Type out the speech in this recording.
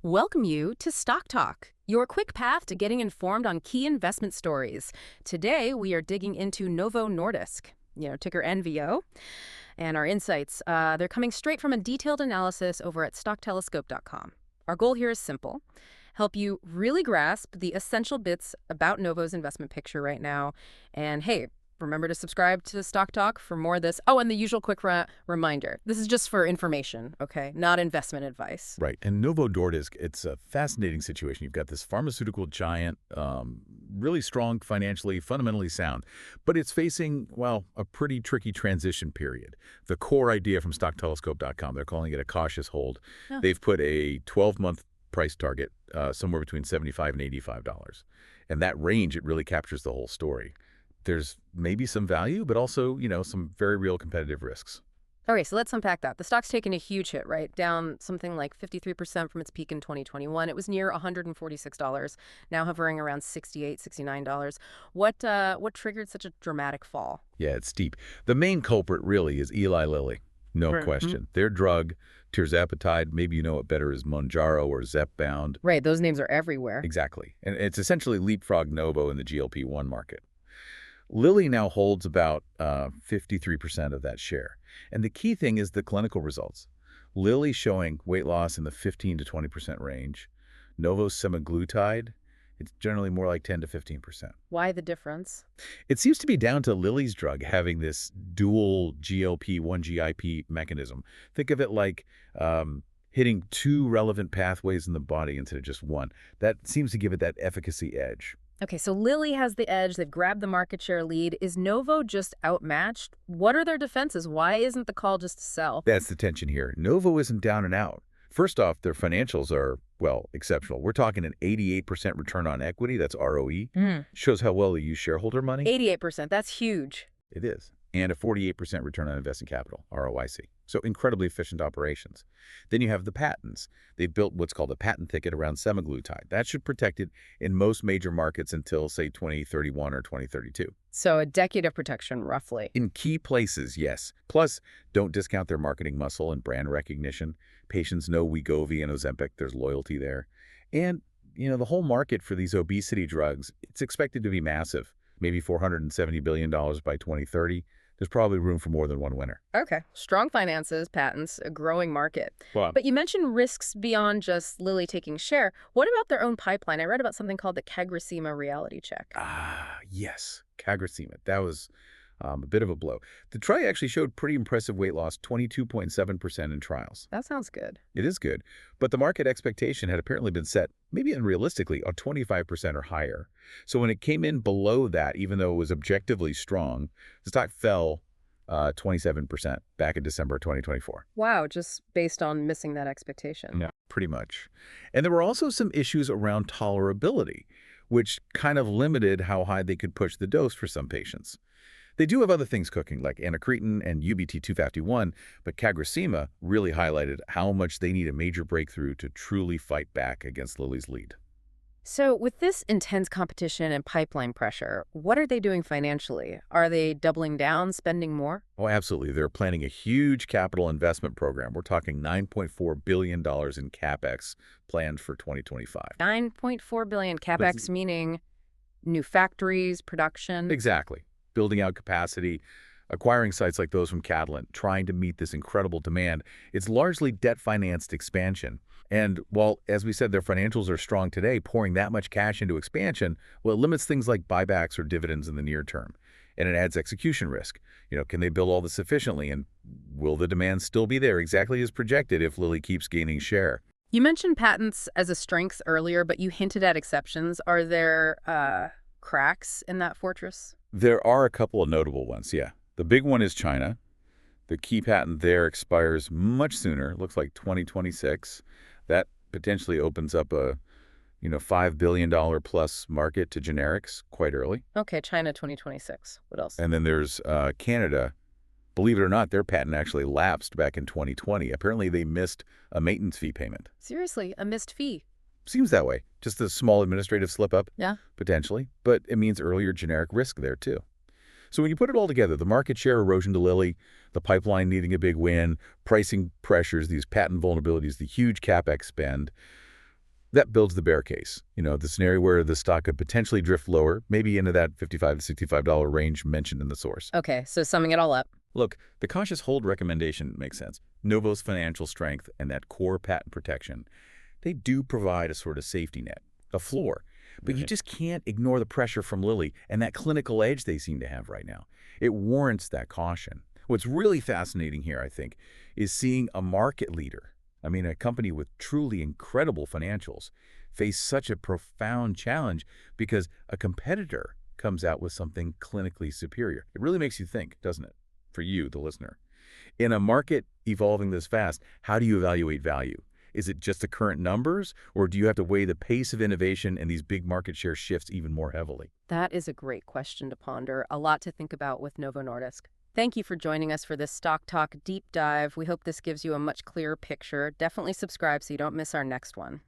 Welcome you to Stock Talk, your quick path to getting informed on key investment stories. Today, we are digging into Novo Nordisk, ticker NVO, and our insights. They're coming straight from a detailed analysis over at stocktelescope.com. Our goal here is simple: help you really grasp the essential bits about Novo's investment picture right now. And hey, remember to subscribe to Stock Talk for more of this. Oh, and the usual quick reminder. This is just for information, okay? Not investment advice. Right. And Novo Nordisk, it's a fascinating situation. You've got this pharmaceutical giant, really strong financially, fundamentally sound, but it's facing, well, a pretty tricky transition period. The core idea from stocktelescope.com, they're calling it a cautious hold. Oh. They've put a 12-month price target somewhere between $75 and $85. And that range, it really captures the whole story. There's maybe some value, but also, some very real competitive risks. All right, so let's unpack that. The stock's taken a huge hit, right? Down something like 53% from its peak in 2021. It was near $146, now hovering around $68, $69. What triggered such a dramatic fall? Yeah, it's steep. The main culprit really is Eli Lilly, no Right. question. Their drug, tirzepatide, maybe you know it better as Mounjaro or Zepbound. Right, those names are everywhere. Exactly. And it's essentially leapfrog Novo in the GLP-1 market. Lilly now holds about 53% of that share. And the key thing is the clinical results. Lilly showing weight loss in the 15 to 20% range. Novo's semaglutide, it's generally more like 10 to 15%. Why the difference? It seems to be down to Lilly's drug having this dual GLP-1 GIP mechanism. Think of it like hitting two relevant pathways in the body instead of just one. That seems to give it that efficacy edge. Okay, so Lilly has the edge. They've grabbed the market share lead. Is Novo just outmatched? What are their defenses? Why isn't the call just to sell? That's the tension here. Novo isn't down and out. First off, their financials are, well, exceptional. We're talking an 88% return on equity. That's ROE. Shows how well they use shareholder money. 88%, that's huge. It is. And a 48% return on invested capital, ROIC. So incredibly efficient operations. Then you have the patents. They've built what's called a patent thicket around semaglutide. That should protect it in most major markets until, say, 2031 or 2032. So a decade of protection, roughly. In key places, yes. Plus, don't discount their marketing muscle and brand recognition. Patients know Wegovy and Ozempic. There's loyalty there. And, the whole market for these obesity drugs, it's expected to be massive, maybe $470 billion by 2030. There's probably room for more than one winner. Okay. Strong finances, patents, a growing market. Well, But you mentioned risks beyond just Lilly taking share. What about their own pipeline? I read about something called the CagriSema reality check. yes, CagriSema. That was a bit of a blow. The trial actually showed pretty impressive weight loss, 22.7% in trials. That sounds good. It is good, but the market expectation had apparently been set, maybe unrealistically, on 25% or higher. So when it came in below that, even though it was objectively strong, the stock fell 27% back in December 2024. Wow, just based on missing that expectation. Yeah, pretty much. And there were also some issues around tolerability, which kind of limited how high they could push the dose for some patients. They do have other things cooking, like anacretin and UBT251, but CagriSema really highlighted how much they need a major breakthrough to truly fight back against Lilly's lead. So with this intense competition and pipeline pressure, what are they doing financially? Are they doubling down, spending more? Oh, absolutely. They're planning a huge capital investment program. We're talking $9.4 billion in CapEx planned for 2025. $9.4 billion CapEx, meaning new factories, production. Exactly. Building out capacity, acquiring sites like those from Catalent, trying to meet this incredible demand. It's largely debt-financed expansion. And while, as we said, their financials are strong today, pouring that much cash into expansion, well, it limits things like buybacks or dividends in the near term. And it adds execution risk. Can they build all this efficiently? And will the demand still be there exactly as projected if Lilly keeps gaining share? You mentioned patents as a strength earlier, but you hinted at exceptions. Are there cracks in that fortress? There are a couple of notable ones, yeah. The big one is China. The key patent there expires much sooner, looks like 2026. That potentially opens up a, $5 billion plus market to generics quite early. Okay, China 2026. What else? And then there's Canada. Believe it or not, their patent actually lapsed back in 2020. Apparently they missed a maintenance fee payment. Seriously, a missed fee. Seems that way. Just a small administrative slip-up, Yeah. potentially. But it means earlier generic risk there, too. So when you put it all together, the market share erosion to Lilly, the pipeline needing a big win, pricing pressures, these patent vulnerabilities, the huge CapEx spend, That builds the bear case, the scenario where the stock could potentially drift lower, maybe into that $55 to $65 range mentioned in the source. Okay, so summing it all up. Look, the cautious hold recommendation makes sense. Novo's financial strength and that core patent protection, they do provide a sort of safety net, a floor. But you just can't ignore the pressure from Lilly and that clinical edge they seem to have right now. It warrants that caution. What's really fascinating here, I think, is seeing a market leader, a company with truly incredible financials, face such a profound challenge because a competitor comes out with something clinically superior. It really makes you think, doesn't it? For you, the listener. In a market evolving this fast, how do you evaluate value? Is it just the current numbers, or do you have to weigh the pace of innovation and these big market share shifts even more heavily? That is a great question to ponder. A lot to think about with Novo Nordisk. Thank you for joining us for this Stock Talk deep dive. We hope this gives you a much clearer picture. Definitely subscribe so you don't miss our next one.